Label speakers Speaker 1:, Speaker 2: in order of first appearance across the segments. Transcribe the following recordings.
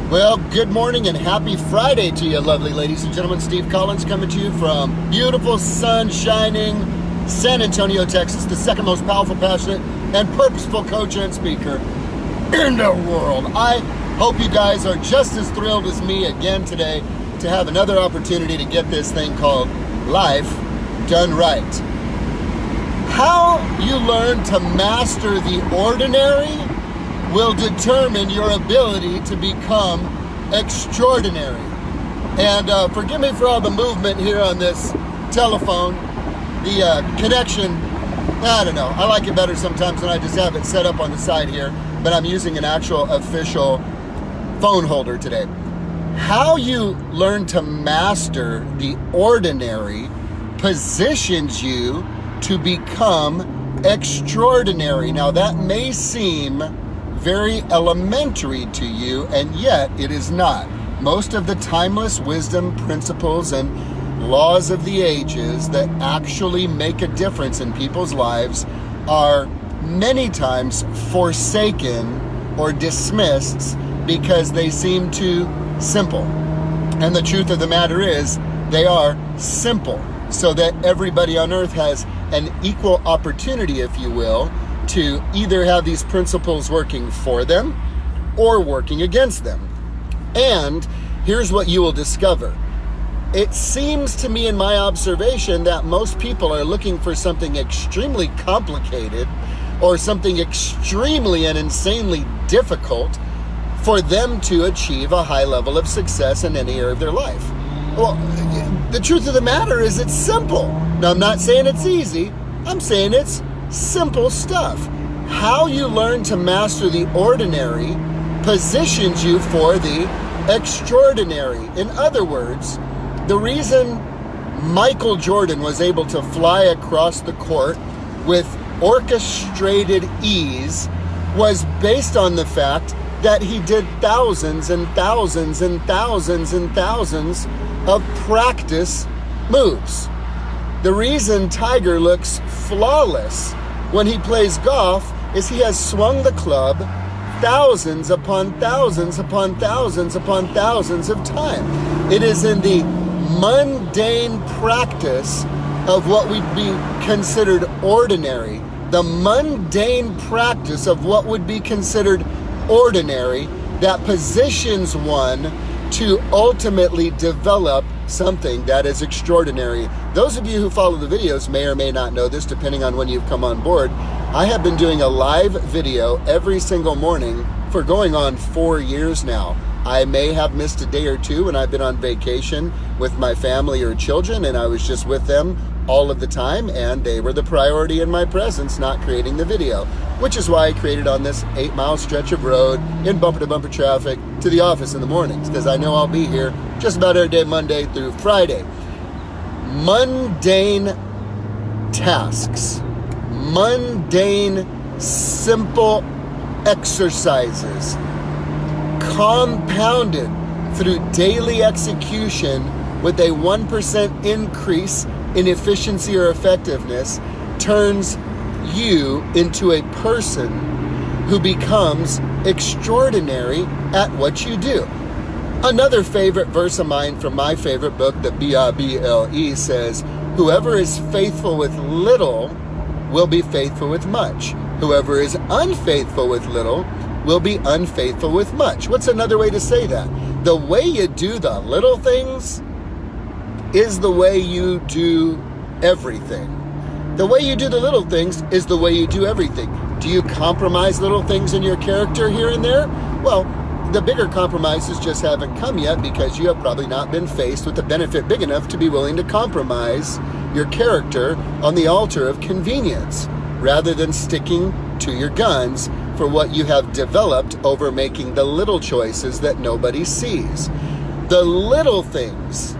Speaker 1: Well, good morning and happy Friday to you, lovely ladies and gentlemen. Steve Collins coming to you from beautiful, sun-shining San Antonio, Texas, the second most powerful, passionate, and purposeful coach and speaker in the world. I hope you guys are just as thrilled as me again today to have another opportunity to get this thing called life done right. How you learn to master the ordinary will determine your ability to become extraordinary. And forgive me for all the movement here on this telephone. The connection, I don't know. I like it better sometimes when I just have it set up on the side here, but I'm using an actual official phone holder today. How you learn to master the ordinary positions you to become extraordinary. Now that may seem very elementary to you, and yet it is not. Most of the timeless wisdom, principles, and laws of the ages that actually make a difference in people's lives are many times forsaken or dismissed because they seem too simple. And the truth of the matter is, they are simple so that everybody on earth has an equal opportunity, if you will, to either have these principles working for them or working against them. And here's what you will discover. It seems to me in my observation that most people are looking for something extremely complicated or something extremely and insanely difficult for them to achieve a high level of success in any area of their life. Well, the truth of the matter is it's simple. Now, I'm not saying it's easy. I'm saying it's simple stuff. How you learn to master the ordinary positions you for the extraordinary. In other words, the reason Michael Jordan was able to fly across the court with orchestrated ease was based on the fact that he did thousands and thousands and thousands and thousands of practice moves. The reason Tiger looks flawless when he plays golf is he has swung the club thousands upon thousands upon thousands upon thousands of times. It is in the mundane practice of what would be considered ordinary, the mundane practice of what would be considered ordinary, that positions one to ultimately develop something that is extraordinary. Those of you who follow the videos may or may not know this, depending on when you've come on board. I have been doing a live video every single morning for going on 4 years now. I may have missed a day or two when I've been on vacation with my family or children, and I was just with them all of the time, and they were the priority in my presence, not creating the video, which is why I created on this 8-mile stretch of road in bumper-to-bumper traffic to the office in the mornings, because I know I'll be here just about every day, Monday through Friday. Mundane tasks, mundane, simple exercises, compounded through daily execution with a 1% increase in efficiency or effectiveness, turns you into a person who becomes extraordinary at what you do. Another favorite verse of mine from my favorite book, the Bible, says, "Whoever is faithful with little will be faithful with much. Whoever is unfaithful with little will be unfaithful with much." What's another way to say that? The way you do the little things is the way you do everything. The way you do the little things is the way you do everything. Do you compromise little things in your character here and there? Well, the bigger compromises just haven't come yet because you have probably not been faced with a benefit big enough to be willing to compromise your character on the altar of convenience, rather than sticking to your guns for what you have developed over making the little choices that nobody sees. The little things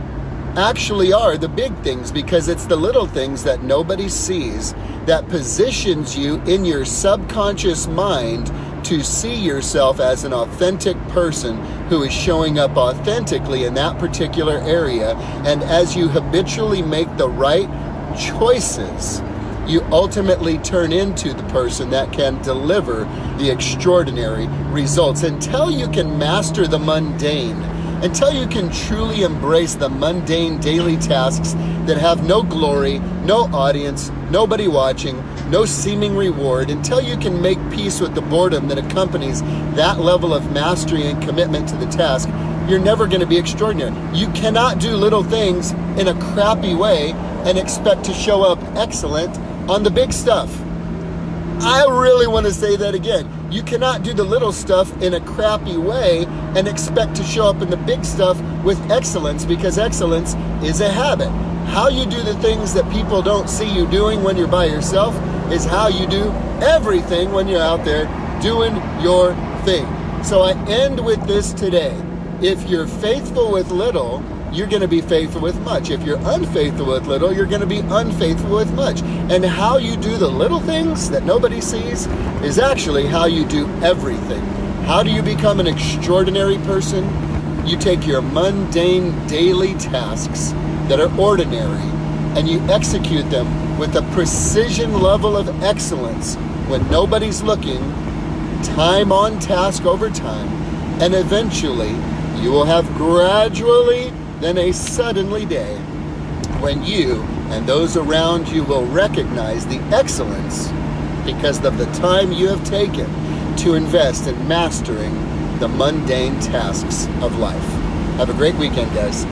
Speaker 1: actually are the big things, because it's the little things that nobody sees that positions you in your subconscious mind to see yourself as an authentic person who is showing up authentically in that particular area. And as you habitually make the right choices you ultimately turn into the person that can deliver the extraordinary results. Until you can master the mundane, until you can truly embrace the mundane daily tasks that have no glory, no audience, nobody watching, no seeming reward, until you can make peace with the boredom that accompanies that level of mastery and commitment to the task, you're never going to be extraordinary. You cannot do little things in a crappy way and expect to show up excellent on the big stuff. I really want to say that again. You cannot do the little stuff in a crappy way and expect to show up in the big stuff with excellence, because excellence is a habit. How you do the things that people don't see you doing when you're by yourself is how you do everything when you're out there doing your thing. So I end with this today. If you're faithful with little, you're going to be faithful with much. If you're unfaithful with little, you're going to be unfaithful with much. And how you do the little things that nobody sees is actually how you do everything. How do you become an extraordinary person? You take your mundane daily tasks that are ordinary and you execute them with a precision level of excellence when nobody's looking, time on task over time, and eventually you will have gradually then a suddenly day when you and those around you will recognize the excellence because of the time you have taken to invest in mastering the mundane tasks of life. Have a great weekend, guys.